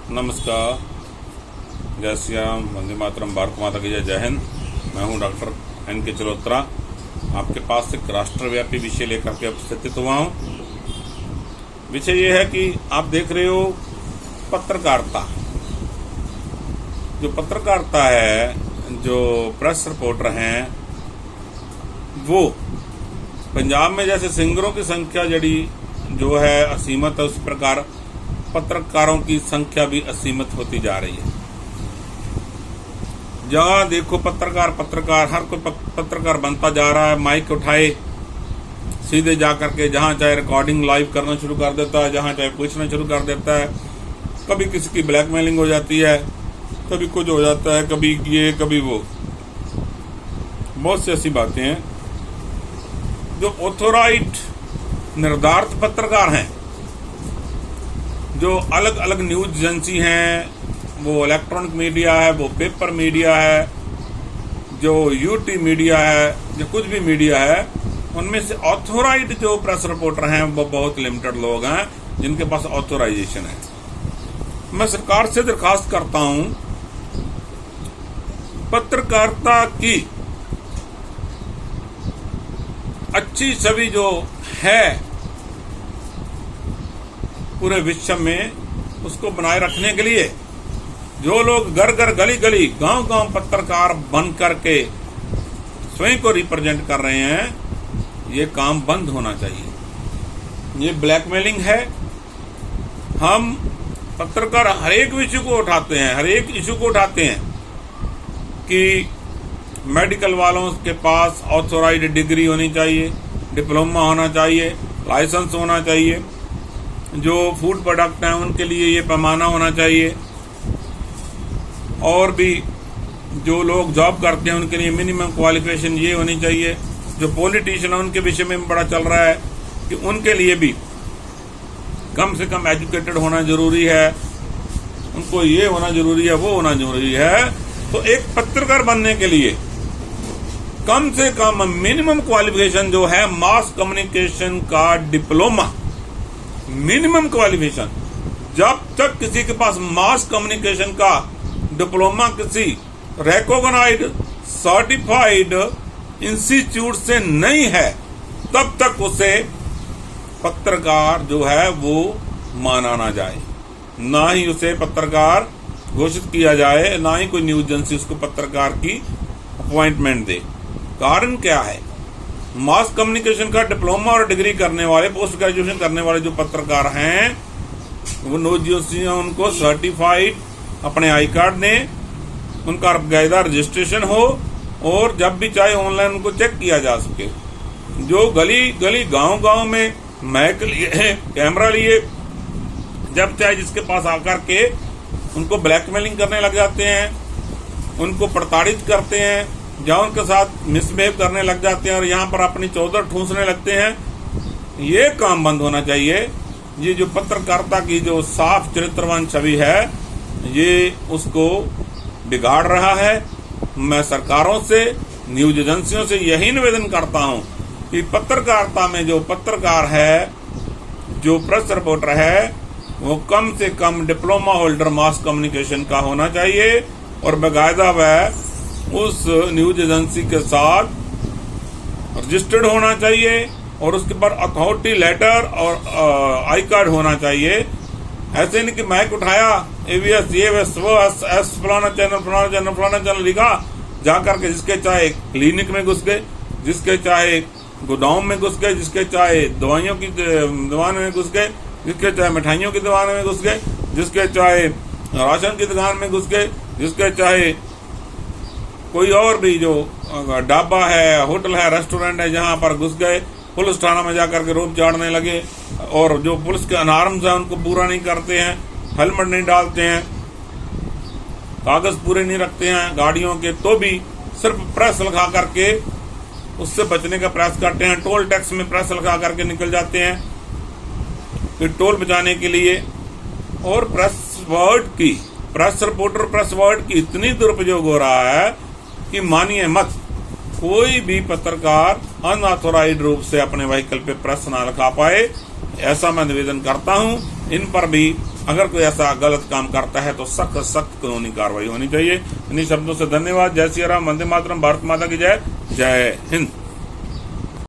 नमस्कार, जय श्री राम, वंदे मातरम, भारत माता की जय, जय हिंद। मैं हूं डॉक्टर NK चलोत्रा। आपके पास एक राष्ट्रव्यापी विषय लेकर के उपस्थित हुआ हूं। विषय ये है कि आप देख रहे हो पत्रकारिता। जो पत्रकारिता है, जो प्रेस रिपोर्टर हैं, वो पंजाब में जैसे सिंगरों की संख्या जड़ी जो है असीमित है, उस प्रकार पत्रकारों की संख्या भी असीमित होती जा रही है। जहां देखो पत्रकार हर कोई पत्रकार बनता जा रहा है। माइक उठाए सीधे जा करके जहां चाहे रिकॉर्डिंग लाइव करना शुरू कर देता है, जहां चाहे पूछना शुरू कर देता है। कभी किसी की ब्लैकमेलिंग हो जाती है, कभी कुछ हो जाता है, कभी ये कभी वो, बहुत सी ऐसी बातें हैं। जो ऑथोराइज निर्धारित पत्रकार हैं, जो अलग अलग न्यूज एजेंसी हैं, वो इलेक्ट्रॉनिक मीडिया है, वो पेपर मीडिया है, जो यूटी मीडिया है, जो कुछ भी मीडिया है, उनमें से ऑथोराइज जो प्रेस रिपोर्टर हैं वो बहुत लिमिटेड लोग हैं जिनके पास ऑथोराइजेशन है। मैं सरकार से दरखास्त करता हूं, पत्रकारिता की अच्छी छवि जो है पूरे विश्व में, उसको बनाए रखने के लिए जो लोग घर घर गली गली गांव गांव पत्रकार बन करके स्वयं को रिप्रेजेंट कर रहे हैं, ये काम बंद होना चाहिए। ये ब्लैकमेलिंग है। हम पत्रकार हर एक इशू को उठाते हैं कि मेडिकल वालों के पास ऑथोराइज्ड डिग्री होनी चाहिए, डिप्लोमा होना चाहिए, लाइसेंस होना चाहिए। जो फूड प्रोडक्ट हैं उनके लिए ये पैमाना होना चाहिए। और भी जो लोग जॉब करते हैं उनके लिए मिनिमम क्वालिफिकेशन ये होनी चाहिए। जो पॉलिटिशियन है उनके विषय में बड़ा चल रहा है कि उनके लिए भी कम से कम एजुकेटेड होना जरूरी है, उनको ये होना जरूरी है, वो होना जरूरी है। तो एक पत्रकार बनने के लिए कम से कम मिनिमम क्वालिफिकेशन जो है मास कम्युनिकेशन का डिप्लोमा, मिनिमम क्वालिफिकेशन। जब तक किसी के पास मास कम्युनिकेशन का डिप्लोमा किसी रिकॉग्नाइज्ड सर्टिफाइड इंस्टीट्यूट से नहीं है, तब तक उसे पत्रकार जो है वो माना ना जाए, ना ही उसे पत्रकार घोषित किया जाए, ना ही कोई न्यूज एजेंसी उसको पत्रकार की अपॉइंटमेंट दे। कारण क्या है? मास कम्युनिकेशन का डिप्लोमा और डिग्री करने वाले, पोस्ट ग्रेजुएशन करने वाले जो पत्रकार हैं, वो न्यूज एजेंसी उनको सर्टिफाइड अपने आई कार्ड दें, उनका बाकायदा रजिस्ट्रेशन हो, और जब भी चाहे ऑनलाइन उनको चेक किया जा सके। जो गली गली गांव गांव में माइक लिए, कैमरा लिए, जब चाहे जिसके पास आकर के उनको ब्लैकमेलिंग करने लग जाते हैं, उनको प्रताड़ित करते हैं, या उनके साथ मिसबिहेव करने लग जाते हैं और यहाँ पर अपनी चौधर ठूंसने लगते हैं। ये काम बंद होना चाहिए। ये जो पत्रकारिता की जो साफ चरित्रवान छवि है, ये उसको बिगाड़ रहा है। मैं सरकारों से, न्यूज एजेंसियों से यही निवेदन करता हूं कि पत्रकारिता में जो पत्रकार है, जो प्रेस रिपोर्टर है, वो कम से कम डिप्लोमा होल्डर मास कम्युनिकेशन का होना चाहिए, और बाकायदा वह उस न्यूज एजेंसी के साथ रजिस्टर्ड होना चाहिए, और उसके पर अथॉरिटी लेटर और आई कार्ड होना चाहिए। ऐसे नहीं कि माइक उठाया, AVS ये फलाना चैनल लिखा, जाकर के जिसके चाहे क्लिनिक में घुस गए, जिसके चाहे गोदाम में घुस गए, जिसके चाहे दवाइयों की दुकान में घुस गए, जिसके चाहे मिठाइयों की दुकान में घुस गए, जिसके चाहे राशन की दुकान में घुस गए, जिसके चाहे कोई और भी जो ढाबा है, होटल है, रेस्टोरेंट है, जहां पर घुस गए, पुलिस थाना में जाकर के रोप झाड़ने लगे। और जो पुलिस के अनार्म्स है उनको पूरा नहीं करते हैं, हेलमेट नहीं डालते हैं, कागज पूरे नहीं रखते हैं गाड़ियों के, तो भी सिर्फ प्रेस लगा करके उससे बचने का प्रयास करते हैं। टोल टैक्स में प्रेस लगा करके निकल जाते हैं फिर टोल बचाने के लिए। और प्रेस रिपोर्टर प्रेस वर्ड की इतनी दुरुपयोग हो रहा है कि मानिए मत, कोई भी पत्रकार अनऑथोराइज्ड रूप से अपने व्हीकल पे प्रेस ना लगा पाए, ऐसा मैं निवेदन करता हूं। इन पर भी अगर कोई ऐसा गलत काम करता है तो सख्त सख्त कानूनी कार्रवाई होनी चाहिए। इन्हीं शब्दों से धन्यवाद। जय श्री राम, वंदे मातरम, भारत माता की जय। जय हिंद।